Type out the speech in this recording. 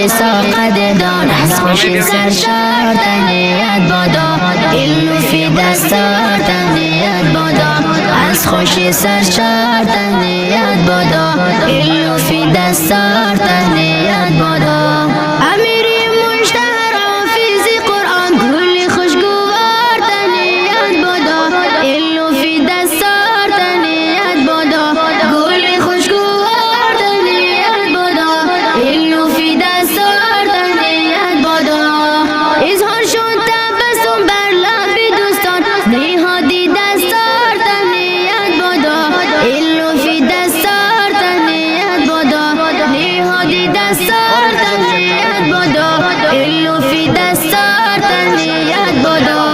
قدردان از خوشی سرشار تهنیت بادا ایلو فی دستار تهنیت بادا از خوشی سرشار تهنیت بادا ایلو فی دستار تهنیت بادا امیری مشتهر حافظی قرآن کلی خوشگوار تهنیت بادا ایلو فی دستار تهنیت بادا کلی خوشگوار تهنیت بادا ایلو فی دستار تهنیت بادا اظهار شد تبسم بر لب دوستان نهادی دستار تهنیت بادا ایلو فی دستار تهنیت بادا نهادی دستار تهنیت بادا ایلو فی دستار تهنیت بادا